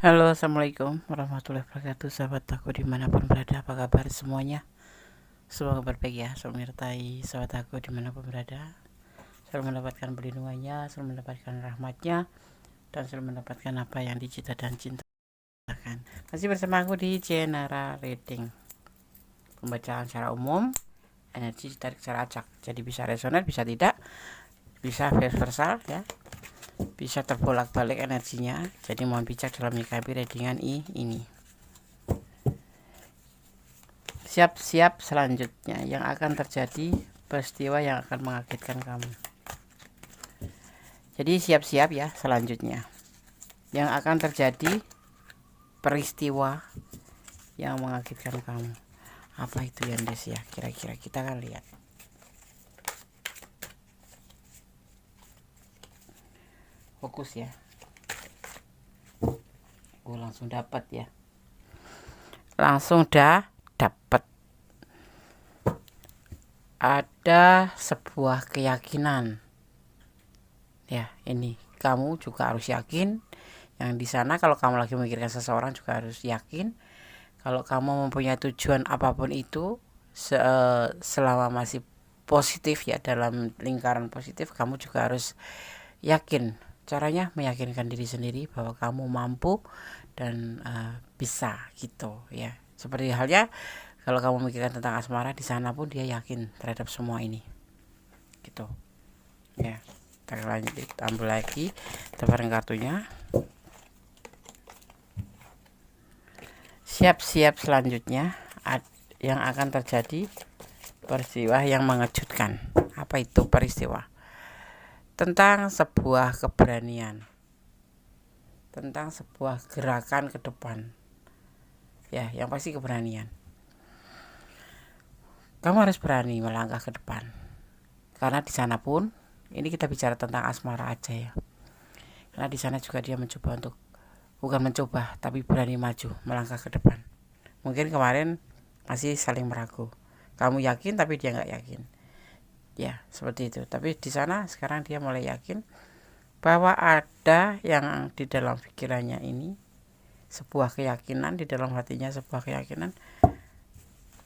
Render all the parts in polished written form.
Halo, assalamualaikum warahmatullahi wabarakatuh. Sahabat aku dimanapun berada, apa kabar semuanya? Semoga baik ya, selalu menyertai sahabat aku dimanapun berada, selalu mendapatkan perlindungannya, selalu mendapatkan rahmatnya, dan selalu mendapatkan apa yang dicita dan cintakan. Masih bersama aku di General Reading, pembacaan secara umum, energi ditarik secara acak, jadi bisa resonan, bisa tidak, bisa universal ya, bisa terbolak-balik energinya. Jadi mohon bijak dalam menyikapi readingan ini. Siap-siap selanjutnya yang akan terjadi, peristiwa yang akan mengagetkan kamu. Jadi siap-siap ya selanjutnya yang akan terjadi, peristiwa yang mengagetkan kamu. Apa itu ya Des ya? Kira-kira kita akan lihat. Fokus ya. Gue langsung dapat ya. Langsung dapat. Ada sebuah keyakinan. Ya, ini kamu juga harus yakin. Yang di sana kalau kamu lagi memikirkan seseorang juga harus yakin. Kalau kamu mempunyai tujuan apapun itu, selama masih positif ya, dalam lingkaran positif, kamu juga harus yakin. Caranya meyakinkan diri sendiri bahwa kamu mampu dan bisa gitu ya. Seperti halnya kalau kamu memikirkan tentang asmara, di sana pun dia yakin terhadap semua ini. Gitu. Ya. Kita lanjut, ambil lagi tebaran kartunya. Siap-siap selanjutnya yang akan terjadi, peristiwa yang mengejutkan. Apa itu peristiwa? Tentang sebuah keberanian, tentang sebuah gerakan ke depan. Ya, yang pasti keberanian. Kamu harus berani melangkah ke depan. Karena di sana pun, ini kita bicara tentang asmara aja ya. Karena di sana juga dia mencoba untuk, bukan mencoba, tapi berani maju, melangkah ke depan. Mungkin kemarin masih saling meragu. Kamu yakin tapi dia nggak yakin. Ya, seperti itu. Tapi di sana sekarang dia mulai yakin bahwa ada yang di dalam pikirannya ini, sebuah keyakinan, di dalam hatinya sebuah keyakinan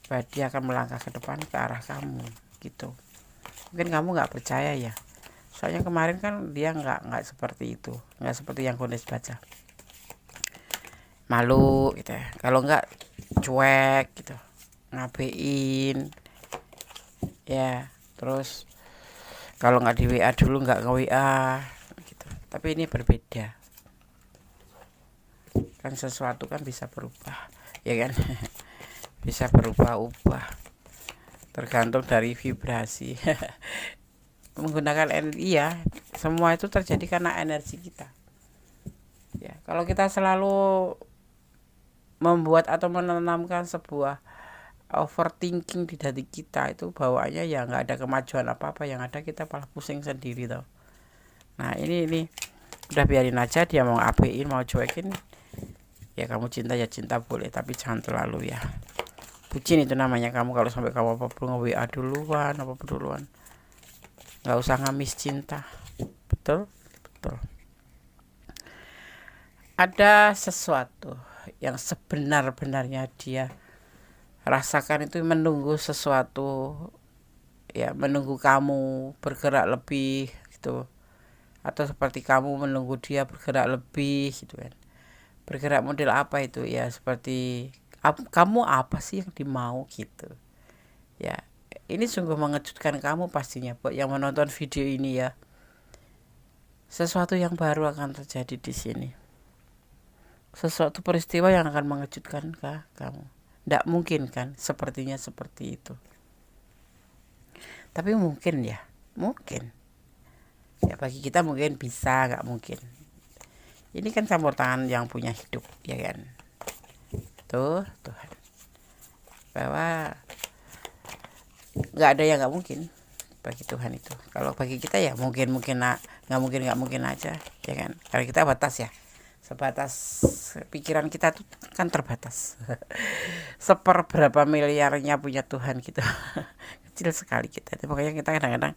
bahwa dia akan melangkah ke depan ke arah kamu gitu. Mungkin kamu nggak percaya ya, soalnya kemarin kan dia nggak seperti itu, nggak seperti yang Kondes baca, malu gitu ya, kalau nggak cuek gitu, ngabein ya, terus kalau nggak di WA dulu nggak nge WA gitu. Tapi ini berbeda kan, sesuatu kan bisa berubah ya kan. Bisa berubah-ubah tergantung dari vibrasi. Menggunakan energi ya, semua itu terjadi karena energi kita ya. Kalau kita selalu membuat atau menanamkan sebuah overthinking di hati kita, itu bawaannya ya nggak ada kemajuan apa-apa, yang ada kita malah pusing sendiri tau. Nah ini udah biarin aja, dia mau abein mau cuekin ya, kamu cinta ya cinta boleh, tapi jangan terlalu ya. Bucin itu namanya. Kamu kalau sampai kamu apa perlu nge WA duluan, apa duluan, nggak usah ngamis cinta. Betul. Ada sesuatu yang sebenar-benarnya dia rasakan, itu menunggu sesuatu ya, menunggu kamu bergerak lebih gitu, atau seperti kamu menunggu dia bergerak lebih gitu kan. Bergerak model apa itu ya, seperti kamu apa sih yang dimau gitu ya. Ini sungguh mengejutkan kamu pastinya buat yang menonton video ini ya. Sesuatu yang baru akan terjadi di sini, sesuatu peristiwa yang akan mengejutkan kamu. Tidak mungkin kan sepertinya seperti itu, tapi mungkin ya, mungkin ya bagi kita mungkin bisa, nggak mungkin. Ini kan campur tangan yang punya hidup ya kan. Tuh Tuhan, bahwa nggak ada yang nggak mungkin bagi Tuhan itu. Kalau bagi kita ya mungkin nggak mungkin aja ya kan. Karena kita batas ya, sebatas pikiran kita tuh kan terbatas. Seperberapa miliarnya punya Tuhan gitu. Kecil sekali kita. Makanya kita kadang-kadang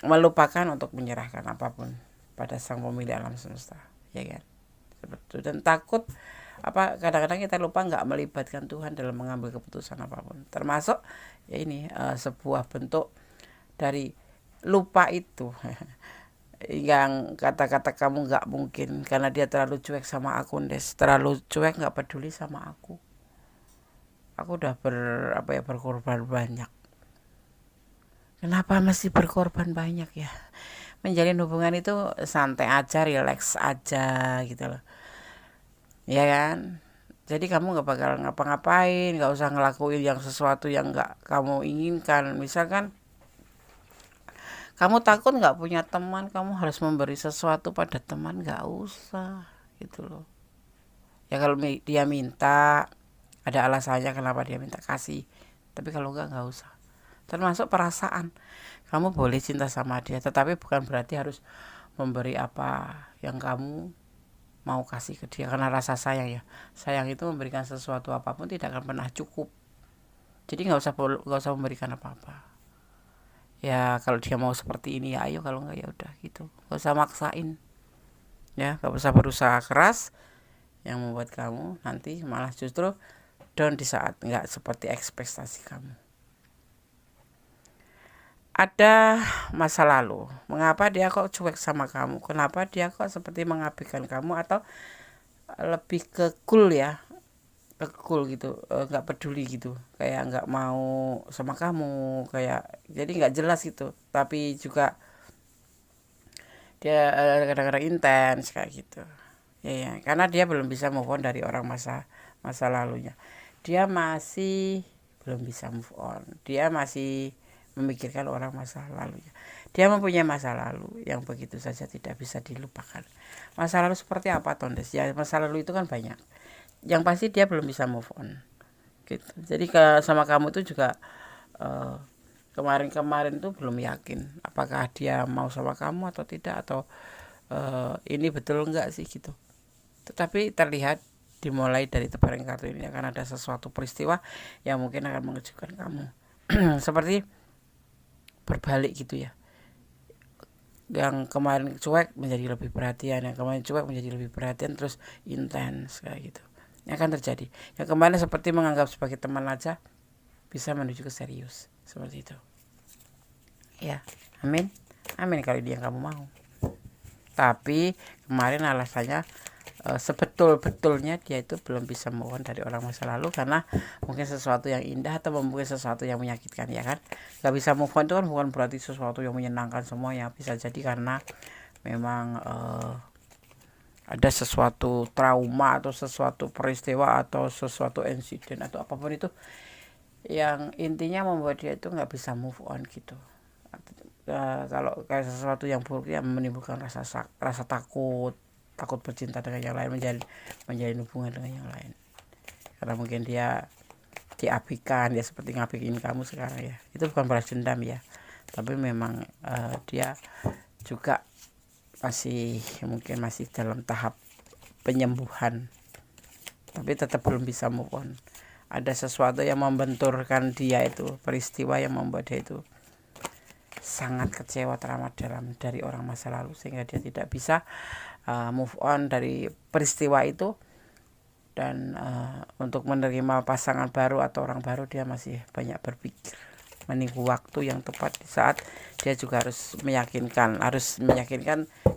melupakan untuk menyerahkan apapun pada sang pemilik alam semesta ya kan. seperti itu. Dan takut kadang-kadang kita lupa nggak melibatkan Tuhan dalam mengambil keputusan apapun, termasuk ya ini sebuah bentuk dari lupa itu. Yang kata-kata kamu nggak mungkin karena dia terlalu cuek sama aku, terlalu cuek, nggak peduli sama aku udah berkorban banyak. Kenapa mesti berkorban banyak ya? Menjalin hubungan itu santai aja, relax aja gitu loh, ya kan? Jadi kamu nggak bakal ngapa-ngapain, nggak usah ngelakuin yang sesuatu yang nggak kamu inginkan. Misalkan kamu takut nggak punya teman, kamu harus memberi sesuatu pada teman, nggak usah gitu loh. Ya kalau dia minta, ada alasannya kenapa dia minta, kasih. Tapi kalau nggak usah. Termasuk perasaan, kamu boleh cinta sama dia, tetapi bukan berarti harus memberi apa yang kamu mau kasih ke dia, karena rasa sayang ya. Sayang itu memberikan sesuatu apapun tidak akan pernah cukup. Jadi nggak usah memberikan apa-apa. Ya kalau dia mau seperti ini ya ayo, kalau nggak ya udah gitu. Nggak usah maksain. Ya nggak usah berusaha keras yang membuat kamu nanti malah justru down di saat nggak seperti ekspektasi kamu. Ada masa lalu, mengapa dia kok cuek sama kamu, kenapa dia kok seperti mengabaikan kamu, atau lebih ke cool ya, ke cool gitu, nggak peduli gitu, kayak nggak mau sama kamu, kayak jadi nggak jelas gitu. Tapi juga dia kadang-kadang intens kayak gitu ya, karena dia belum bisa move on dari orang masa lalunya. Dia masih belum bisa move on, dia masih memikirkan orang masa lalunya. Dia mempunyai masa lalu yang begitu saja tidak bisa dilupakan. Masa lalu seperti apa, Tondes? Ya masa lalu itu kan banyak. Yang pasti dia belum bisa move on gitu. Jadi sama kamu itu juga kemarin tuh belum yakin apakah dia mau sama kamu atau tidak, atau ini betul enggak sih gitu. Tetapi terlihat dimulai dari tebaran kartu ini akan ada sesuatu peristiwa yang mungkin akan mengejutkan kamu. Seperti berbalik gitu ya, yang kemarin cuek menjadi lebih perhatian, yang kemarin cuek menjadi lebih perhatian, terus intens kayak gitu. Yang akan terjadi, yang kemarin seperti menganggap sebagai teman aja bisa menuju ke serius seperti itu ya. Amin kalau dia kamu mau. Tapi kemarin alasannya sebetul-betulnya dia itu belum bisa move on dari orang masa lalu karena mungkin sesuatu yang indah atau mungkin sesuatu yang menyakitkan, ya kan? Gak bisa move on itu kan bukan berarti sesuatu yang menyenangkan semuanya, bisa jadi karena memang ada sesuatu trauma atau sesuatu peristiwa atau sesuatu insiden atau apapun itu yang intinya membuat dia itu nggak bisa move on gitu. Kalau kayak sesuatu yang buruk ya menimbulkan rasa takut bercinta dengan yang lain, menjalin hubungan dengan yang lain, karena mungkin dia diabaikan ya, seperti ngabikin kamu sekarang ya. Itu bukan balas dendam ya, tapi memang dia juga mungkin masih dalam tahap penyembuhan, tapi tetap belum bisa move on. Ada sesuatu yang membenturkan dia, itu peristiwa yang membuat dia itu sangat kecewa, teramat dalam dari orang masa lalu, sehingga dia tidak bisa move on dari peristiwa itu. Dan untuk menerima pasangan baru atau orang baru dia masih banyak berpikir, menunggu waktu yang tepat di saat dia juga harus meyakinkan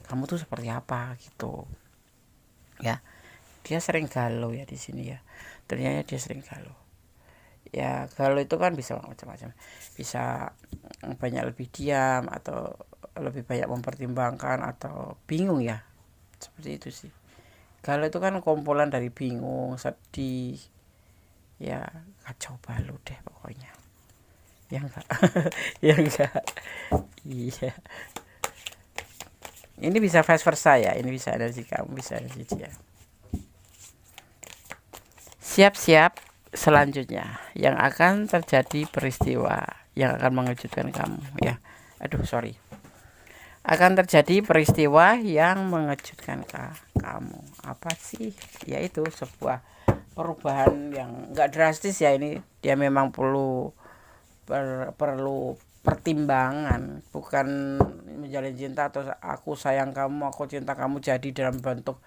kamu tuh seperti apa gitu ya. Dia sering galau ya di sini ya, ternyata dia sering galau ya. Galau itu kan bisa macam-macam, bisa banyak lebih diam atau lebih banyak mempertimbangkan atau bingung ya, seperti itu sih. Galau itu kan kumpulan dari bingung, sedih ya, kacau balau deh pokoknya ya enggak. Ya enggak, iya. Ini bisa vice versa ya, ini bisa energi kamu, bisa energi dia. Siap-siap selanjutnya yang akan terjadi peristiwa yang akan mengejutkan kamu ya. Akan terjadi peristiwa yang mengejutkan kamu. Apa sih? Yaitu sebuah perubahan yang enggak drastis ya. Ini dia memang perlu pertimbangan, bukan menjalin cinta atau aku sayang kamu, aku cinta kamu jadi dalam bentuk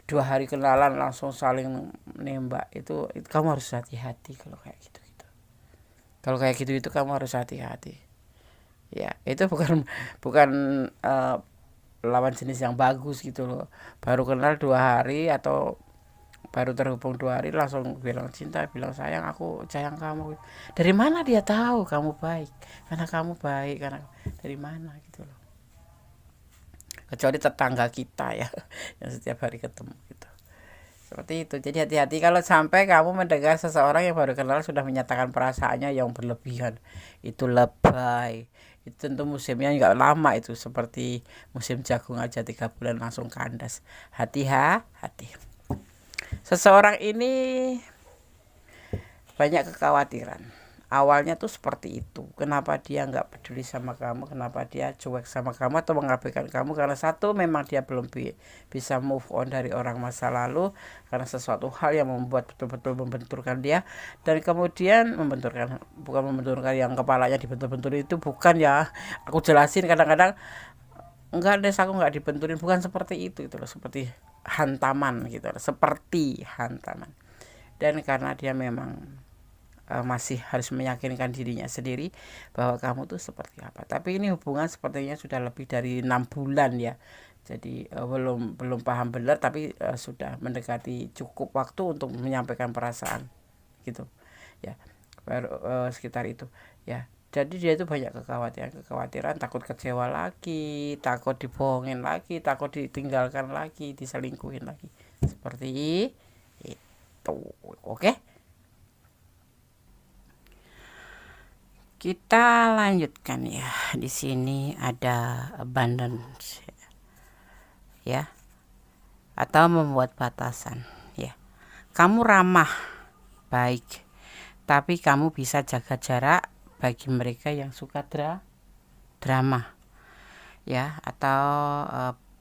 2 hari kenalan langsung saling nembak, itu kamu harus hati-hati kalau kayak gitu. Kalau kayak gitu itu kamu harus hati-hati. Ya, itu bukan bukan uh, lawan jenis yang bagus gitu loh. Baru kenal 2 hari atau baru terhubung 2 hari langsung bilang cinta, bilang sayang, aku sayang kamu. Dari mana dia tahu kamu baik? Karena kamu baik, karena dari mana gitu loh. Kecuali tetangga kita ya, yang setiap hari ketemu gitu. Seperti itu. Jadi hati-hati kalau sampai kamu mendengar seseorang yang baru kenal sudah menyatakan perasaannya yang berlebihan. Itu lebay. Itu tentu musimnya nggak lama, itu seperti musim jagung aja 3 bulan langsung kandas. Hati-hati. Seseorang ini banyak kekhawatiran. Awalnya tuh seperti itu. Kenapa dia nggak peduli sama kamu? Kenapa dia cuek sama kamu atau mengabaikan kamu? Karena satu, memang dia belum bisa move on dari orang masa lalu, karena sesuatu hal yang membuat betul-betul membenturkan dia. Dan kemudian membenturkan, bukan membenturkan yang kepalanya dibentur-bentur itu, bukan ya. Aku jelasin kadang-kadang enggak deh, aku nggak dibenturin, bukan seperti itu loh, seperti hantaman gitu loh, seperti hantaman. Dan karena dia memang masih harus meyakinkan dirinya sendiri bahwa kamu tuh seperti apa. Tapi ini hubungan sepertinya sudah lebih dari 6 bulan ya. Jadi belum paham benar, tapi sudah mendekati cukup waktu untuk menyampaikan perasaan gitu ya. Baru sekitar itu ya. Jadi dia itu banyak kekhawatiran, takut kecewa lagi, takut dibohongin lagi, takut ditinggalkan lagi, diselingkuhin lagi. Seperti itu. Oke? Kita lanjutkan ya. Di sini ada abundance ya, atau membuat batasan ya. Kamu ramah, baik, tapi kamu bisa jaga jarak bagi mereka yang suka drama ya, atau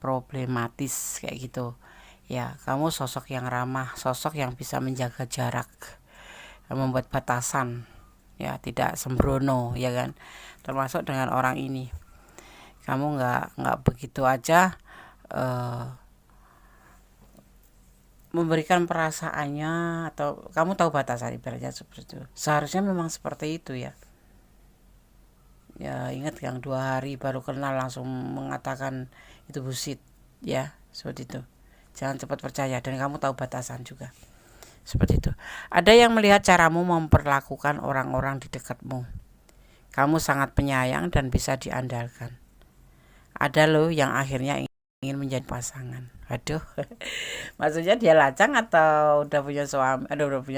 problematis kayak gitu ya. Kamu sosok yang ramah, sosok yang bisa menjaga jarak, membuat batasan ya, tidak sembrono ya kan. Termasuk dengan orang ini, kamu nggak begitu aja memberikan perasaannya, atau kamu tahu batasan, ibaratnya seperti itu. Seharusnya memang seperti itu ya. Ya ingat yang 2 hari baru kenal langsung mengatakan itu bullshit ya, seperti itu. Jangan cepat percaya, dan kamu tahu batasan juga. Seperti itu. Ada yang melihat caramu memperlakukan orang-orang di dekatmu. Kamu sangat penyayang dan bisa diandalkan. Ada loh yang akhirnya ingin menjadi pasangan. Aduh. Maksudnya dia lacang atau udah punya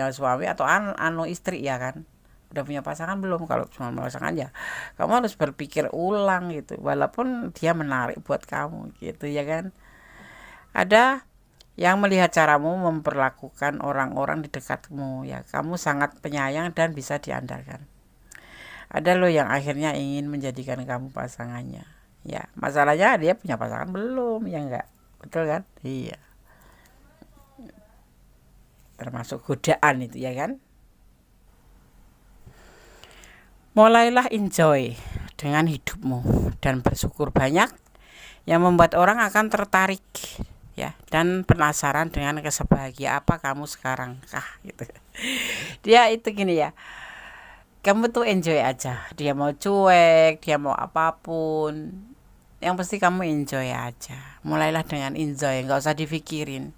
suami atau istri ya kan? Udah punya pasangan belum? Kalau cuma pasangan ya kamu harus berpikir ulang gitu. Walaupun dia menarik buat kamu gitu ya kan. Ada yang melihat caramu memperlakukan orang-orang di dekatmu ya, kamu sangat penyayang dan bisa diandalkan. Ada loh yang akhirnya ingin menjadikan kamu pasangannya ya. Masalahnya dia punya pasangan belum ya, enggak? Betul kan? Iya, termasuk godaan itu ya kan. Mulailah enjoy dengan hidupmu dan bersyukur banyak, yang membuat orang akan tertarik ya, dan penasaran dengan kesebahagia apa kamu sekarang gitu. Dia itu gini ya, kamu tuh enjoy aja, dia mau cuek, dia mau apapun, yang pasti kamu enjoy aja. Mulailah dengan enjoy, nggak usah dipikirin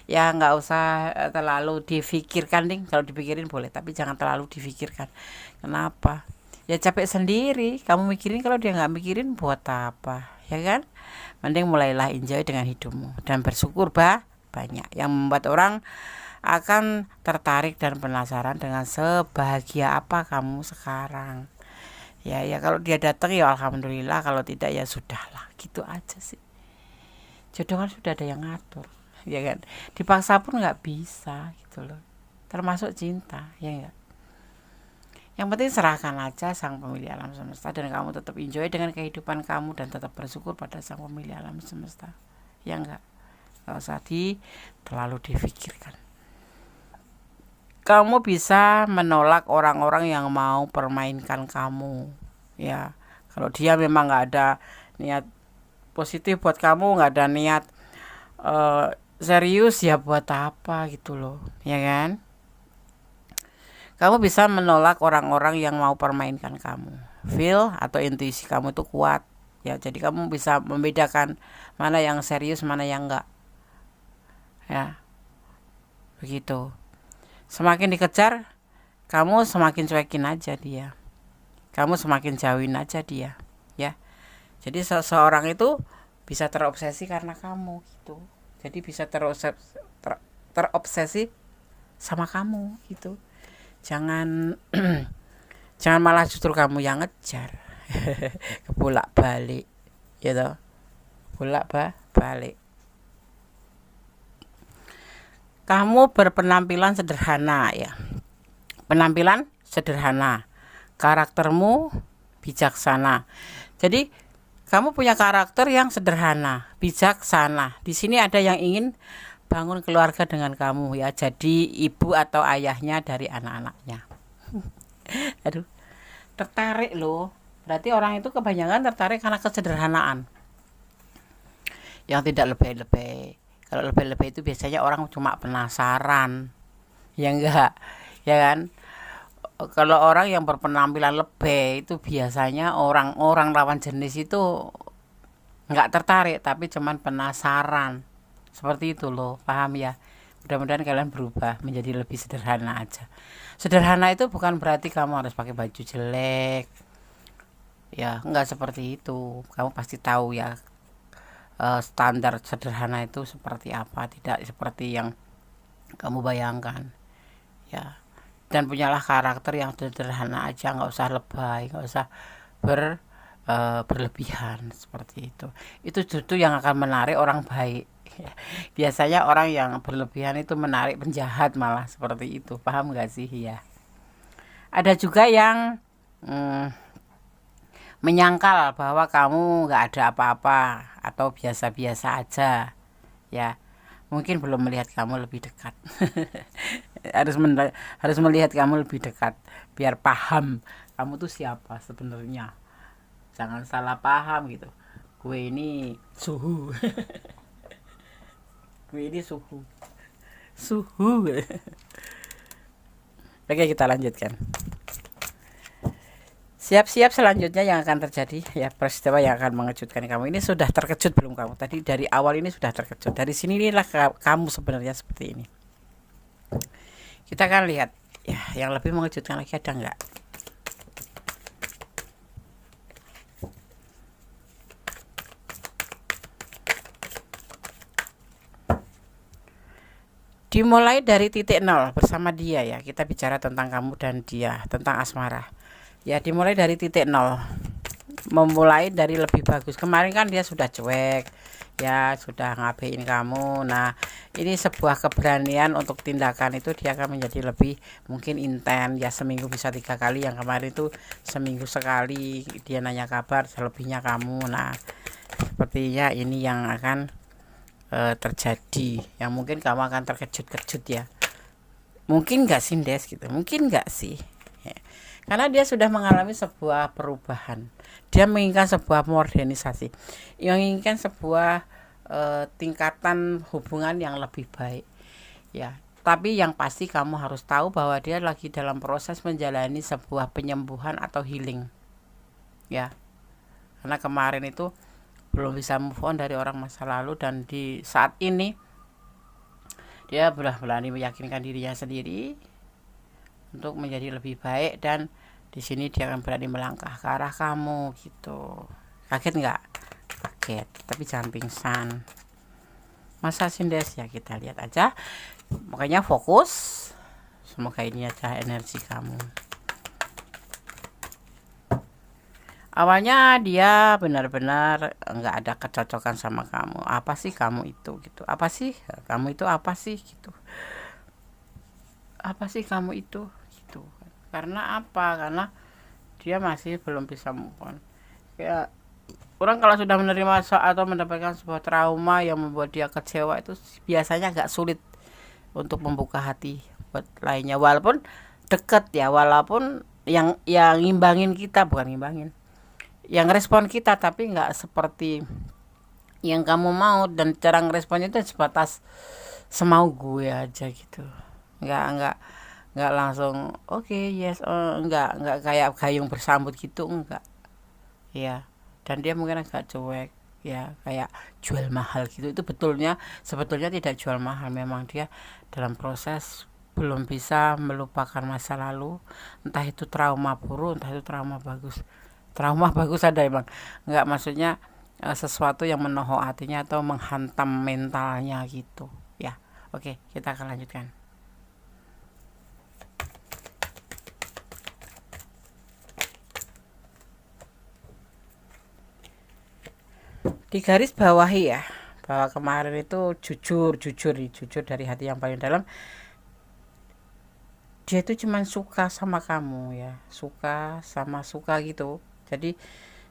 ya, nggak usah terlalu difikirkan ding. Kalau dipikirin boleh, tapi jangan terlalu difikirkan. Kenapa? Ya capek sendiri kamu mikirin, kalau dia nggak mikirin buat apa ya kan. Mending mulailah enjoy dengan hidupmu dan bersyukur banyak, yang membuat orang akan tertarik dan penasaran dengan sebahagia apa kamu sekarang. Ya kalau dia datang ya alhamdulillah, kalau tidak ya sudahlah, gitu aja sih. Jodoh kan sudah ada yang ngatur ya kan. Dipaksa pun nggak bisa gitu loh, termasuk cinta ya enggak. Yang penting serahkan aja sang pemilik alam semesta, dan kamu tetap enjoy dengan kehidupan kamu dan tetap bersyukur pada sang pemilik alam semesta ya enggak. Gak usah terlalu difikirkan. Kamu bisa menolak orang-orang yang mau permainkan kamu ya. Kalau dia memang nggak ada niat positif buat kamu, nggak ada niat serius ya buat apa gitu loh, ya kan? Kamu bisa menolak orang-orang yang mau permainkan kamu. Feel atau intuisi kamu itu kuat. Ya, jadi kamu bisa membedakan mana yang serius, mana yang enggak. Ya, begitu. Semakin dikejar, kamu semakin cuekin aja dia. Kamu semakin jauhin aja dia, ya. Jadi seseorang itu bisa terobsesi karena kamu gitu. Jadi bisa terobsesi sama kamu gitu. Jangan jangan malah justru kamu yang ngejar. Kebolak balik, ya toh, bolak balik. Kamu berpenampilan sederhana, ya, penampilan sederhana, karaktermu bijaksana. Jadi kamu punya karakter yang sederhana, bijaksana. Di sini ada yang ingin bangun keluarga dengan kamu, ya, jadi ibu atau ayahnya dari anak-anaknya. Aduh, tertarik loh. Berarti orang itu kebanyakan tertarik karena kesederhanaan, yang tidak lebay-lebay. Kalau lebay-lebay itu biasanya orang cuma penasaran, ya enggak, ya kan? Kalau orang yang berpenampilan lebay itu biasanya orang-orang lawan jenis itu enggak tertarik, tapi cuman penasaran. Seperti itu loh, paham ya? Mudah-mudahan kalian berubah menjadi lebih sederhana aja. Sederhana itu bukan berarti kamu harus pakai baju jelek, ya, enggak seperti itu. Kamu pasti tahu ya, standar sederhana itu seperti apa, tidak seperti yang kamu bayangkan, ya. Dan punyalah karakter yang sederhana aja, nggak usah lebay, nggak usah berlebihan seperti itu. Itu justru yang akan menarik orang baik. Biasanya orang yang berlebihan itu menarik penjahat malah, seperti itu, paham nggak sih? Ya, ada juga yang menyangkal bahwa kamu nggak ada apa-apa atau biasa-biasa aja, ya. Mungkin belum melihat kamu lebih dekat. harus melihat kamu lebih dekat biar paham kamu tuh siapa sebenarnya. Jangan salah paham gitu. Gue ini suhu. Gue ini suhu. Oke, kita lanjutkan. Siap-siap selanjutnya yang akan terjadi, ya, peristiwa yang akan mengejutkan kamu. Ini sudah terkejut belum kamu? Tadi dari awal ini sudah terkejut. Dari sini inilah kamu sebenarnya seperti ini. Kita akan lihat, ya, yang lebih mengejutkan lagi ada enggak? Dimulai dari titik nol bersama dia, ya. Kita bicara tentang kamu dan dia, tentang asmara. Ya, dimulai dari titik nol. Memulai dari lebih bagus. Kemarin kan dia sudah cuek, ya, sudah ngabein kamu. Nah, ini sebuah keberanian untuk tindakan itu dia akan menjadi lebih mungkin intens, ya, seminggu bisa 3 kali. Yang kemarin itu seminggu sekali dia nanya kabar, selebihnya kamu. Nah, sepertinya ini yang akan terjadi, yang mungkin kamu akan terkejut-kejut, ya. Mungkin nggak sih, Des, gitu, mungkin nggak sih, ya. Karena dia sudah mengalami sebuah perubahan, dia menginginkan sebuah modernisasi, yang menginginkan sebuah tingkatan hubungan yang lebih baik, ya. Tapi yang pasti kamu harus tahu bahwa dia lagi dalam proses menjalani sebuah penyembuhan atau healing, ya. Karena kemarin itu belum bisa move on dari orang masa lalu, dan di saat ini dia berani meyakinkan dirinya sendiri untuk menjadi lebih baik, dan di sini dia akan berani melangkah ke arah kamu gitu. Kaget nggak? Kaget, tapi jangan pingsan. Masa Sindes, ya, kita lihat aja. Makanya fokus. Semoga ini aja energi kamu. Awalnya dia benar-benar nggak ada kecocokan sama kamu. Apa sih kamu itu gitu? Apa sih kamu itu? Apa sih gitu? Apa sih kamu itu gitu? Karena apa? Karena dia masih belum bisa move on. Kayak orang kalau sudah menerima atau mendapatkan sebuah trauma yang membuat dia kecewa, itu biasanya agak sulit untuk membuka hati buat lainnya, walaupun deket, ya, walaupun yang ngimbangin kita, bukan ngimbangin, yang respon kita, tapi nggak seperti yang kamu mau, dan cara ngeresponnya itu sebatas semau gue aja gitu. Nggak nggak langsung oke, yes, nggak kayak gayung bersambut gitu, enggak ya. Dan dia mungkin agak cuek ya, kayak jual mahal gitu. Itu sebetulnya tidak jual mahal, memang dia dalam proses belum bisa melupakan masa lalu, entah itu trauma buruk, entah itu trauma bagus. Trauma bagus ada emang, nggak, maksudnya sesuatu yang menohok hatinya atau menghantam mentalnya gitu ya. Oke, kita akan lanjutkan. Di garis bawahi ya, bahwa kemarin itu jujur dari hati yang paling dalam, dia itu cuman suka sama kamu ya, suka gitu. Jadi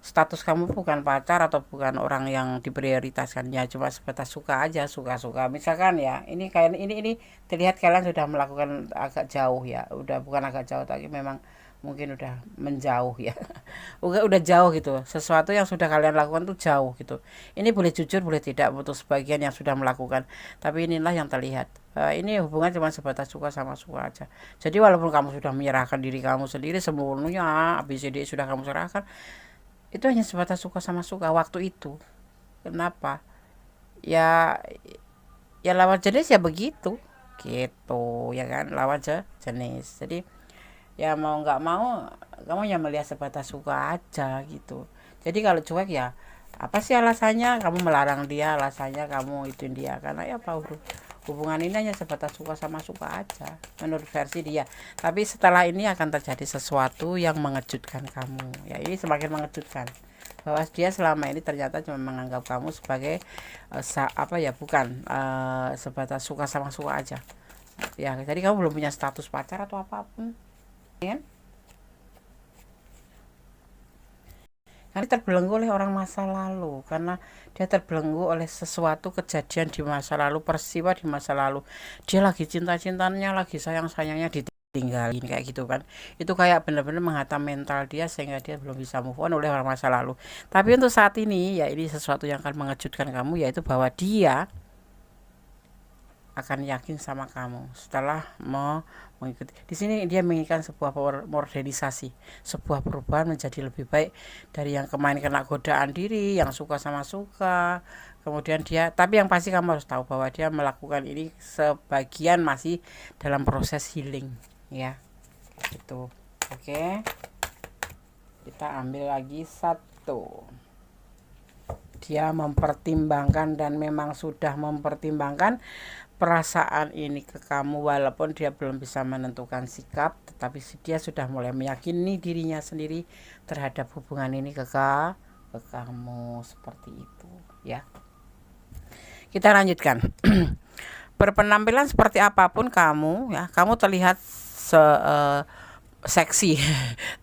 status kamu bukan pacar atau bukan orang yang diprioritaskan, ya cuma sebatas suka aja, suka misalkan ya. Ini kayak ini terlihat kalian sudah melakukan agak jauh ya, udah bukan agak jauh tapi memang mungkin udah menjauh ya. Udah jauh gitu, sesuatu yang sudah kalian lakukan tuh jauh gitu. Ini boleh jujur boleh tidak untuk sebagian yang sudah melakukan, tapi inilah yang terlihat. Ini hubungan cuma sebatas suka sama suka aja. Jadi walaupun kamu sudah menyerahkan diri kamu sendiri sepenuhnya, ABCD sudah kamu serahkan, itu hanya sebatas suka sama suka waktu itu. Kenapa? Ya, ya lawan jenis ya begitu, gitu ya kan, lawan jenis. Jadi ya mau nggak mau kamu yang melihat sebatas suka aja gitu. Jadi kalau cuek ya apa sih alasannya kamu melarang dia, alasannya kamu ituin dia, karena ya apa, hubungan ini hanya sebatas suka sama suka aja menurut versi dia. Tapi setelah ini akan terjadi sesuatu yang mengejutkan kamu ya, ini semakin mengejutkan, bahwa dia selama ini ternyata cuma menganggap kamu sebagai apa ya, bukan sebatas suka sama suka aja ya. Jadi kamu belum punya status pacar atau apapun ya kan? Karena terbelenggu oleh orang masa lalu, karena dia terbelenggu oleh sesuatu kejadian di masa lalu, peristiwa di masa lalu. Dia lagi cinta-cintanya, lagi sayang-sayangnya ditinggalin kayak gitu kan. Itu kayak benar-benar menghantam mental dia sehingga dia belum bisa move on oleh orang masa lalu. Tapi untuk saat ini ya, ini sesuatu yang akan mengejutkan kamu, yaitu bahwa dia akan yakin sama kamu setelah mengikuti. Di sini dia menginginkan sebuah modernisasi, sebuah perubahan menjadi lebih baik dari yang kemarin kena godaan diri, yang suka sama suka. Kemudian dia, tapi yang pasti kamu harus tahu bahwa dia melakukan ini sebagian masih dalam proses healing ya. Itu. Oke. Kita ambil lagi satu. Dia mempertimbangkan dan memang sudah mempertimbangkan perasaan ini ke kamu, walaupun dia belum bisa menentukan sikap, tetapi dia sudah mulai meyakini dirinya sendiri terhadap hubungan ini ke kamu, seperti itu ya. Kita lanjutkan. Berpenampilan seperti apapun kamu ya, kamu terlihat seksi.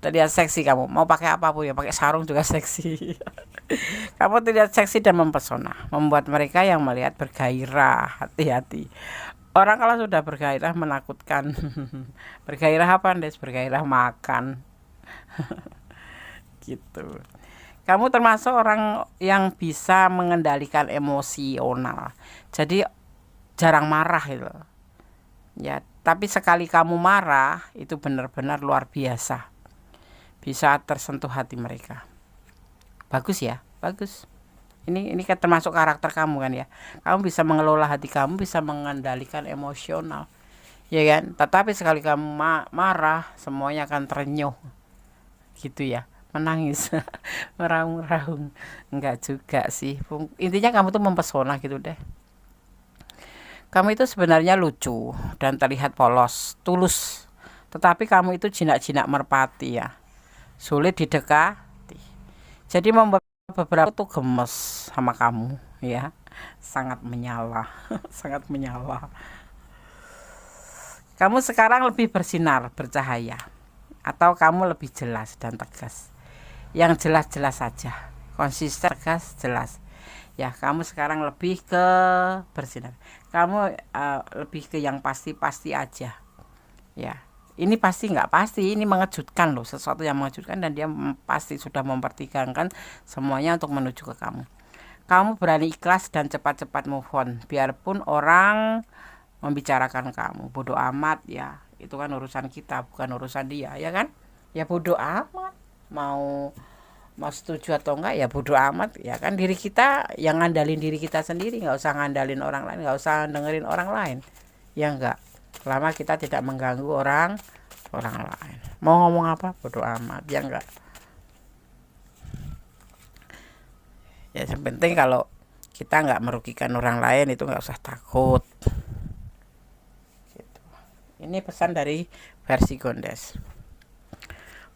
Terlihat seksi kamu, mau pakai apapun ya, pakai sarung juga seksi. Kamu terlihat seksi dan mempesona, membuat mereka yang melihat bergairah. Hati-hati. Orang kalau sudah bergairah menakutkan. Bergairah apa, Des? Bergairah makan. Gitu. Kamu termasuk orang yang bisa mengendalikan emosional. Jadi jarang marah itu. Ya, tapi sekali kamu marah itu benar-benar luar biasa. Bisa tersentuh hati mereka. Bagus ya, bagus. Ini kan termasuk karakter kamu kan ya. Kamu bisa mengelola hati kamu, bisa mengendalikan emosional, ya kan. Tetapi sekali kamu marah, semuanya akan terenyuh, gitu ya. Menangis, meraung-raung, enggak juga sih. Intinya kamu tuh mempesona gitu deh. Kamu itu sebenarnya lucu dan terlihat polos, tulus. Tetapi kamu itu jinak-jinak merpati ya. Sulit didekati. Jadi membuat beberapa tuh gemes sama kamu ya, sangat menyala. Sangat menyala. Kamu sekarang lebih bersinar, bercahaya, atau kamu lebih jelas dan tegas. Yang jelas-jelas saja, konsisten, tegas, jelas ya. Kamu sekarang lebih ke bersinar, kamu lebih ke yang pasti-pasti aja ya. Ini pasti nggak pasti, ini mengejutkan loh, sesuatu yang mengejutkan, dan dia pasti sudah mempertimbangkan semuanya untuk menuju ke kamu. kamu berani ikhlas dan cepat-cepat move on, biarpun orang membicarakan kamu. Bodoh amat ya, itu kan urusan kita, bukan urusan dia, ya kan? Ya bodoh amat, mau setuju atau enggak ya bodoh amat, ya kan? Diri kita yang ngandalin diri kita sendiri, nggak usah ngandalin orang lain, nggak usah dengerin orang lain, ya enggak. Selama kita tidak mengganggu orang lain, mau ngomong apa bodoh amat, ya enggak. Ya yang penting kalau kita nggak merugikan orang lain itu nggak usah takut gitu. Ini pesan dari versi Gondes.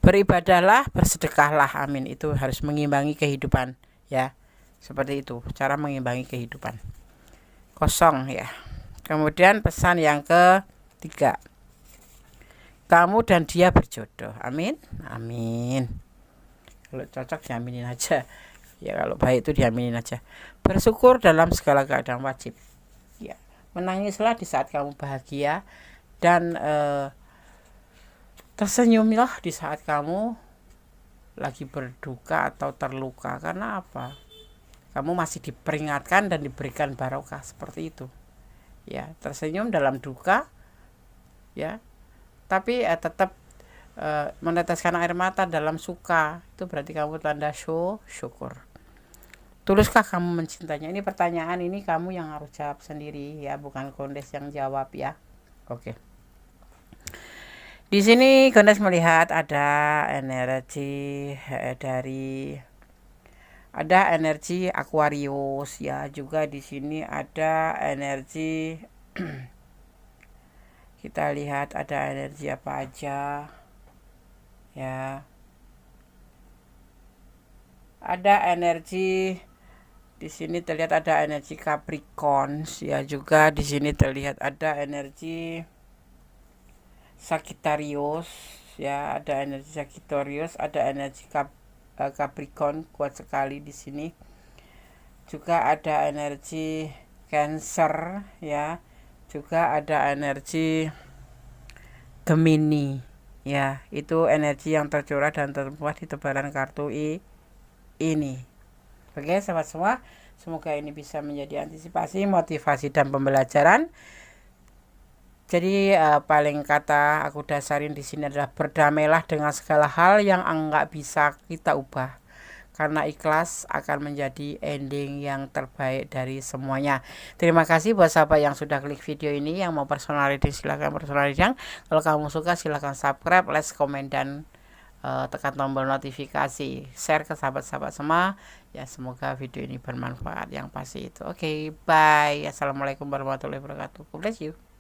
Beribadahlah, bersedekahlah, amin, itu harus mengimbangi kehidupan, ya, seperti itu cara mengimbangi kehidupan. Kosong ya. Kemudian pesan yang ketiga, kamu dan dia berjodoh, amin, amin. Kalau cocok diaminin aja. Ya kalau baik itu diaminin aja. Bersyukur dalam segala keadaan wajib. Ya, menangislah di saat kamu bahagia dan tersenyumlah di saat kamu lagi berduka atau terluka. Karena apa? Kamu masih diperingatkan dan diberikan barokah seperti itu. Ya, tersenyum dalam duka, ya. Tapi tetap meneteskan air mata dalam suka. Itu berarti kamu tanda syukur. Tuluskah kamu mencintainya? Ini pertanyaan ini kamu yang harus jawab sendiri ya, bukan Gondes yang jawab ya. Oke. Di sini Gondes melihat ada energi energi Aquarius ya, juga di sini ada energi kita lihat ada energi apa aja ya. Ada energi di sini terlihat ada energi Capricorn ya, juga di sini terlihat ada energi Sagittarius ya, ada energi Sagittarius, ada energi Capricorn kuat sekali di sini. Juga ada energi Cancer ya, juga ada energi Gemini ya. Itu energi yang tercurah dan termuat di tebaran kartu ini. Oke sahabat semua, semoga ini bisa menjadi antisipasi, motivasi, dan pembelajaran. Jadi paling kata aku dasarin di sini adalah berdamailah dengan segala hal yang enggak bisa kita ubah, karena ikhlas akan menjadi ending yang terbaik dari semuanya. Terima kasih buat sahabat yang sudah klik video ini. Yang mau personal reading silahkan personal reading. Kalau kamu suka silahkan subscribe, like, komen, dan tekan tombol notifikasi, share ke sahabat-sahabat semua ya. Semoga video ini bermanfaat yang pasti itu. Oke, bye. Assalamualaikum warahmatullahi wabarakatuh. God bless you.